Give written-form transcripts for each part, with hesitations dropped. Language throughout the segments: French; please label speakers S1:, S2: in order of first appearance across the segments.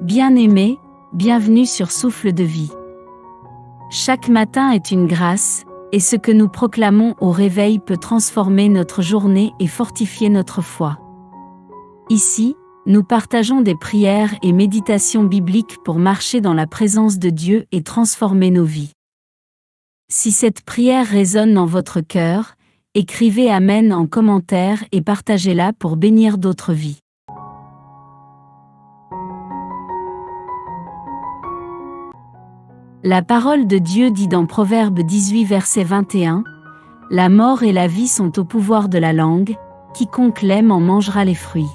S1: Bien-aimés, bienvenue sur Souffle de vie. Chaque matin est une grâce, et ce que nous proclamons au réveil peut transformer notre journée et fortifier notre foi. Ici, nous partageons des prières et méditations bibliques pour marcher dans la présence de Dieu et transformer nos vies. Si cette prière résonne dans votre cœur, écrivez Amen en commentaire et partagez-la pour bénir d'autres vies. La parole de Dieu dit dans Proverbe 18 verset 21, « La mort et la vie sont au pouvoir de la langue, quiconque l'aime en mangera les fruits. »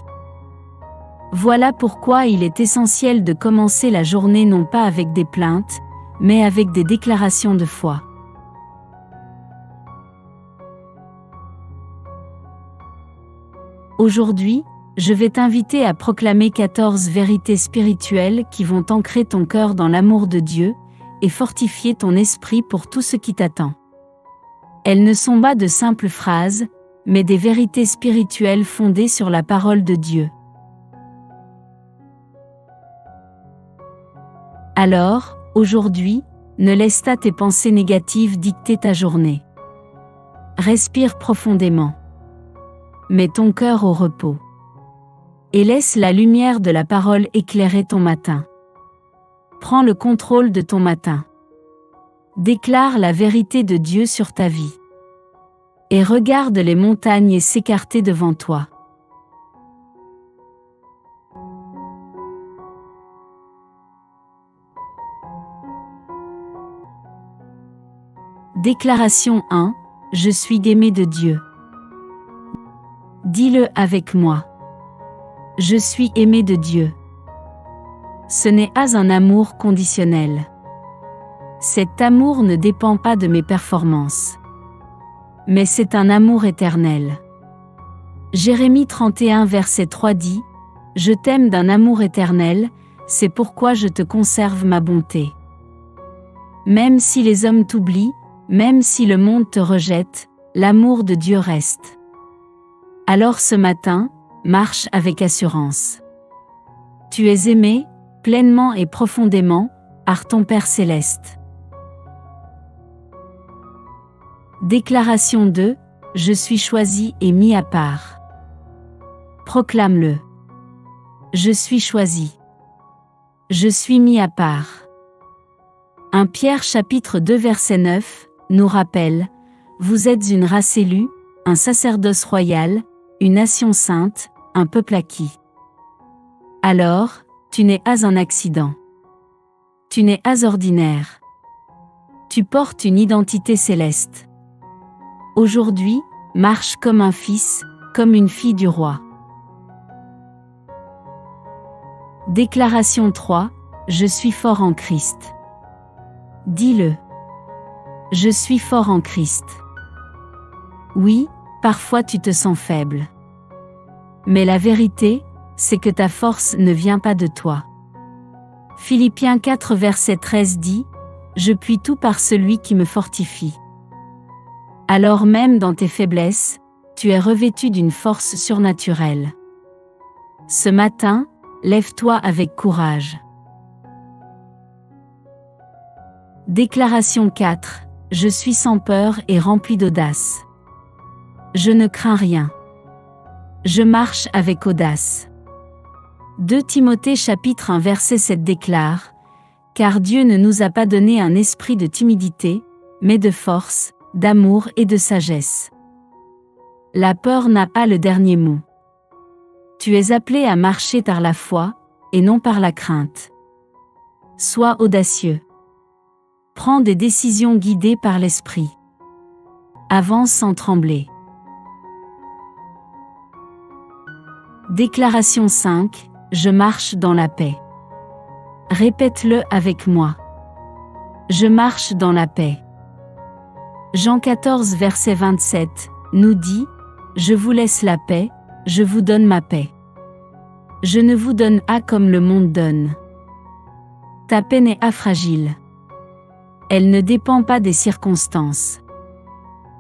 S1: Voilà pourquoi il est essentiel de commencer la journée non pas avec des plaintes, mais avec des déclarations de foi. Aujourd'hui, je vais t'inviter à proclamer 14 vérités spirituelles qui vont ancrer ton cœur dans l'amour de Dieu et fortifier ton esprit pour tout ce qui t'attend. Elles ne sont pas de simples phrases, mais des vérités spirituelles fondées sur la parole de Dieu. Alors, aujourd'hui, ne laisse pas tes pensées négatives dicter ta journée. Respire profondément. Mets ton cœur au repos. Et laisse la lumière de la parole éclairer ton matin. Prends le contrôle de ton matin. Déclare la vérité de Dieu sur ta vie. Et regarde les montagnes s'écarter devant toi. Déclaration 1. Je suis aimé de Dieu. Dis-le avec moi. Je suis aimé de Dieu. Ce n'est pas un amour conditionnel. Cet amour ne dépend pas de mes performances. Mais c'est un amour éternel. Jérémie 31 verset 3 dit, « Je t'aime d'un amour éternel, c'est pourquoi je te conserve ma bonté. » Même si les hommes t'oublient, même si le monde te rejette, l'amour de Dieu reste. Alors ce matin, marche avec assurance. Tu es aimé, pleinement et profondément, par ton Père céleste. Déclaration 2. Je suis choisi et mis à part. Proclame-le. Je suis choisi. Je suis mis à part. 1 Pierre chapitre 2 verset 9 nous rappelle, « Vous êtes une race élue, un sacerdoce royal, une nation sainte, un peuple acquis. » Alors, tu n'es pas un accident. Tu n'es pas ordinaire. Tu portes une identité céleste. Aujourd'hui, marche comme un fils, comme une fille du roi. Déclaration 3. Je suis fort en Christ. Dis-le. Je suis fort en Christ. Oui, parfois tu te sens faible. Mais la vérité, c'est que ta force ne vient pas de toi. Philippiens 4 verset 13 dit, « Je puis tout par celui qui me fortifie. » Alors même dans tes faiblesses, tu es revêtu d'une force surnaturelle. Ce matin, lève-toi avec courage. Déclaration 4. Je suis sans peur et rempli d'audace. Je ne crains rien. Je marche avec audace. 2 Timothée chapitre 1 verset 7 déclare, « Car Dieu ne nous a pas donné un esprit de timidité, mais de force, d'amour et de sagesse. » La peur n'a pas le dernier mot. Tu es appelé à marcher par la foi, et non par la crainte. Sois audacieux. Prends des décisions guidées par l'esprit. Avance sans trembler. Déclaration 5. Je marche dans la paix. Répète-le avec moi. Je marche dans la paix. Jean 14 verset 27 nous dit, « Je vous laisse la paix, je vous donne ma paix. Je ne vous donne pas comme le monde donne. » Ta paix n'est pas fragile. Elle ne dépend pas des circonstances.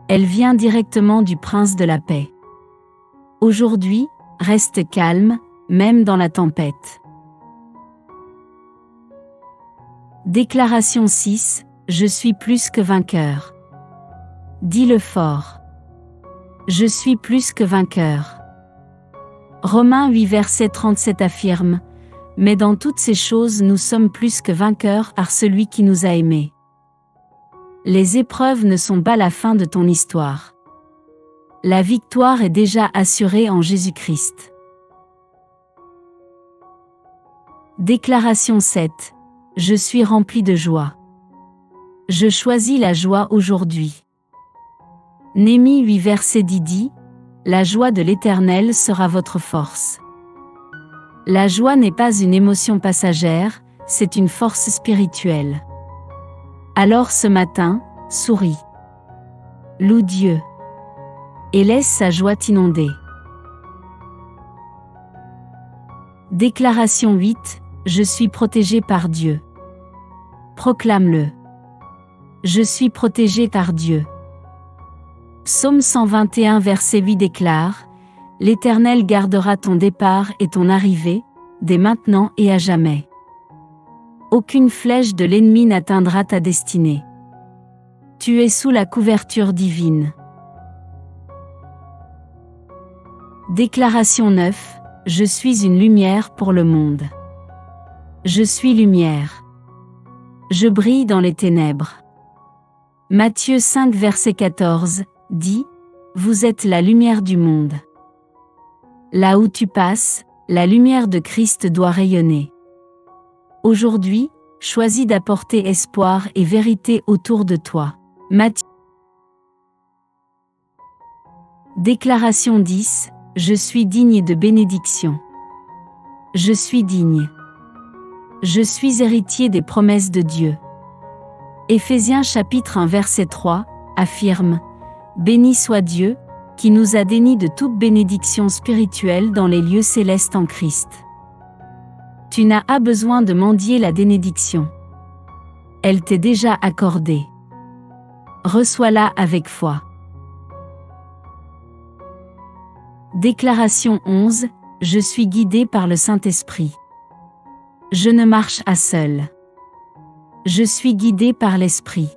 S1: Elle vient directement du Prince de la paix. Aujourd'hui, reste calme, même dans la tempête. Déclaration 6, je suis plus que vainqueur. Dis-le fort. Je suis plus que vainqueur. Romains 8 verset 37 affirme, « Mais dans toutes ces choses nous sommes plus que vainqueurs par celui qui nous a aimés. » Les épreuves ne sont pas la fin de ton histoire. La victoire est déjà assurée en Jésus-Christ. Déclaration 7. Je suis rempli de joie. Je choisis la joie aujourd'hui. Néhémie 8 verset 10 dit, « La joie de l'Éternel sera votre force. » La joie n'est pas une émotion passagère, c'est une force spirituelle. Alors ce matin, souris. Loue Dieu. Et laisse sa joie t'inonder. Déclaration 8. Je suis protégé par Dieu. Proclame-le. Je suis protégé par Dieu. Psaume 121 verset 8 déclare, « L'Éternel gardera ton départ et ton arrivée, dès maintenant et à jamais. Aucune flèche de l'ennemi n'atteindra ta destinée. Tu es sous la couverture divine. » Déclaration 9. Je suis une lumière pour le monde. Je suis lumière. Je brille dans les ténèbres. Matthieu 5 verset 14 dit, « Vous êtes la lumière du monde. » Là où tu passes, la lumière de Christ doit rayonner. Aujourd'hui, choisis d'apporter espoir et vérité autour de toi. Matthieu. Déclaration 10. Je suis digne de bénédiction. Je suis digne. Je suis héritier des promesses de Dieu. Éphésiens chapitre 1 verset 3 affirme, « Béni soit Dieu, qui nous a dénis de toute bénédiction spirituelle dans les lieux célestes en Christ. » Tu n'as pas besoin de mendier la bénédiction. Elle t'est déjà accordée. Reçois-la avec foi. Déclaration 11. Je suis guidé par le Saint-Esprit. Je ne marche à seul. Je suis guidé par l'Esprit.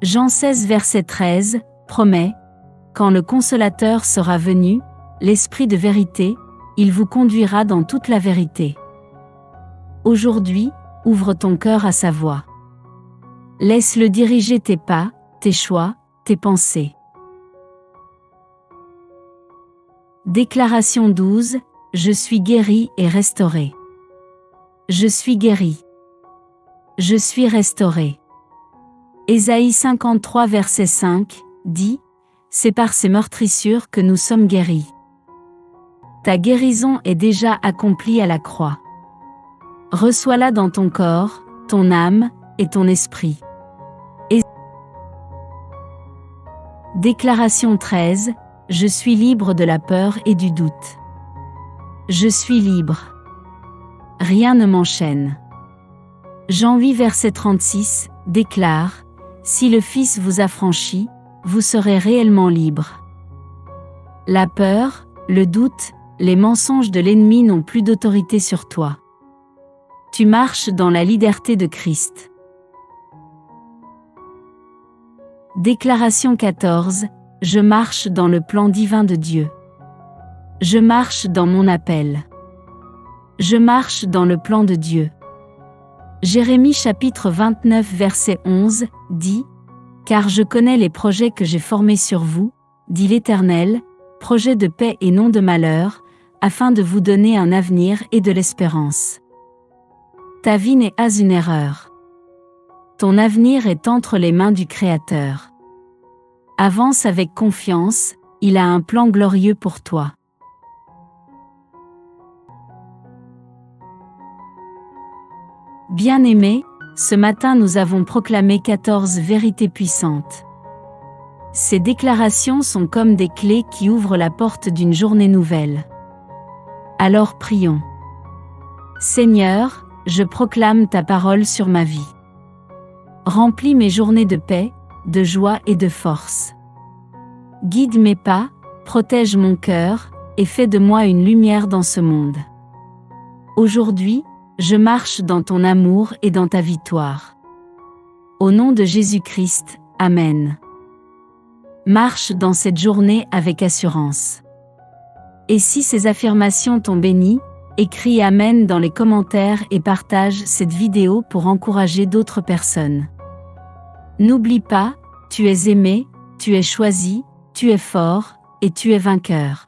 S1: Jean 16 verset 13 promet, « Quand le Consolateur sera venu, l'Esprit de vérité, il vous conduira dans toute la vérité. » Aujourd'hui, ouvre ton cœur à sa voix. Laisse-le diriger tes pas, tes choix, tes pensées. Déclaration 12. Je suis guéri et restauré. Je suis guéri. Je suis restauré. Ésaïe 53 verset 5 dit, « C'est par ses meurtrissures que nous sommes guéris. » Ta guérison est déjà accomplie à la croix. Reçois-la dans ton corps, ton âme et ton esprit. Déclaration 13. Je suis libre de la peur et du doute. Je suis libre. Rien ne m'enchaîne. Jean 8 verset 36 déclare, « Si le Fils vous affranchit, vous serez réellement libre. » La peur, le doute, les mensonges de l'ennemi n'ont plus d'autorité sur toi. Tu marches dans la liberté de Christ. Déclaration 14. Je marche dans le plan divin de Dieu. Je marche dans mon appel. Je marche dans le plan de Dieu. Jérémie chapitre 29 verset 11 dit, « Car je connais les projets que j'ai formés sur vous, dit l'Éternel, projets de paix et non de malheur, afin de vous donner un avenir et de l'espérance. » Ta vie n'est pas une erreur. Ton avenir est entre les mains du Créateur. Avance avec confiance, il a un plan glorieux pour toi. Bien-aimés, ce matin nous avons proclamé 14 vérités puissantes. Ces déclarations sont comme des clés qui ouvrent la porte d'une journée nouvelle. Alors prions. Seigneur, je proclame ta parole sur ma vie. Remplis mes journées de paix, de joie et de force. Guide mes pas, protège mon cœur, et fais de moi une lumière dans ce monde. Aujourd'hui, Je marche dans ton amour et dans ta victoire. Au nom de Jésus-Christ, Amen. Marche dans cette journée avec assurance. Et si ces affirmations t'ont béni, écris Amen dans les commentaires et partage cette vidéo pour encourager d'autres personnes. N'oublie pas, tu es aimé, tu es choisi, tu es fort, et tu es vainqueur.